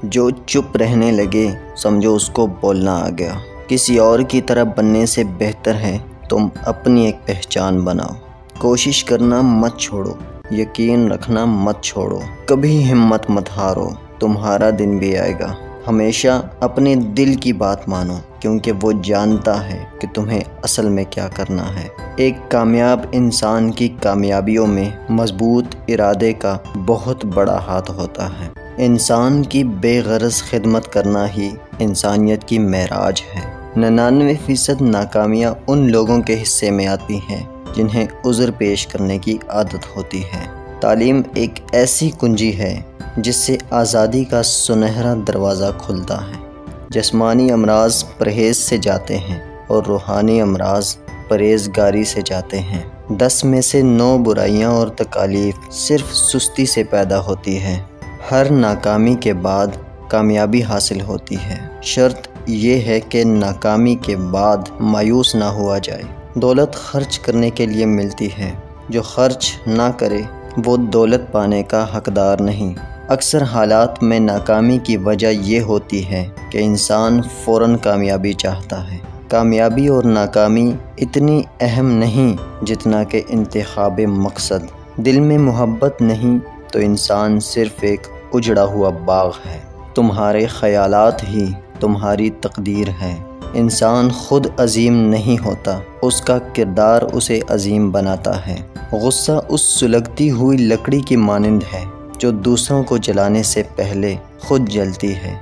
جو چپ رہنے لگے سمجھو اس کو بولنا آ گیا۔ کسی اور کی طرح بننے سے بہتر ہے تم اپنی ایک پہچان بناؤ۔ کوشش کرنا مت چھوڑو، یقین رکھنا مت چھوڑو، کبھی ہمت مت ہارو، تمہارا دن بھی آئے گا۔ ہمیشہ اپنے دل کی بات مانو کیونکہ وہ جانتا ہے کہ تمہیں اصل میں کیا کرنا ہے۔ ایک کامیاب انسان کی کامیابیوں میں مضبوط ارادے کا بہت بڑا ہاتھ ہوتا ہے۔ انسان کی بے غرض خدمت کرنا ہی انسانیت کی معراج ہے۔ 99% ناکامیاں ان لوگوں کے حصے میں آتی ہیں جنہیں عذر پیش کرنے کی عادت ہوتی ہے۔ تعلیم ایک ایسی کنجی ہے جس سے آزادی کا سنہرا دروازہ کھلتا ہے۔ جسمانی امراض پرہیز سے جاتے ہیں اور روحانی امراض پرہیزگاری سے جاتے ہیں۔ 10 میں سے 9 برائیاں اور تکالیف صرف سستی سے پیدا ہوتی ہے۔ ہر ناکامی کے بعد کامیابی حاصل ہوتی ہے۔ شرط یہ ہے کہ ناکامی کے بعد مایوس نہ ہوا جائے۔ دولت خرچ کرنے کے لیے ملتی ہے، جو خرچ نہ کرے وہ دولت پانے کا حقدار نہیں۔ اکثر حالات میں ناکامی کی وجہ یہ ہوتی ہے کہ انسان فوراً کامیابی چاہتا ہے۔ کامیابی اور ناکامی اتنی اہم نہیں جتنا کہ انتخاب مقصد۔ دل میں محبت نہیں تو انسان صرف ایک اجڑا ہوا باغ ہے۔ تمہارے خیالات ہی تمہاری تقدیر ہے۔ انسان خود عظیم نہیں ہوتا، اس کا کردار اسے عظیم بناتا ہے۔ غصہ اس سلگتی ہوئی لکڑی کی مانند ہے جو دوسروں کو جلانے سے پہلے خود جلتی ہے۔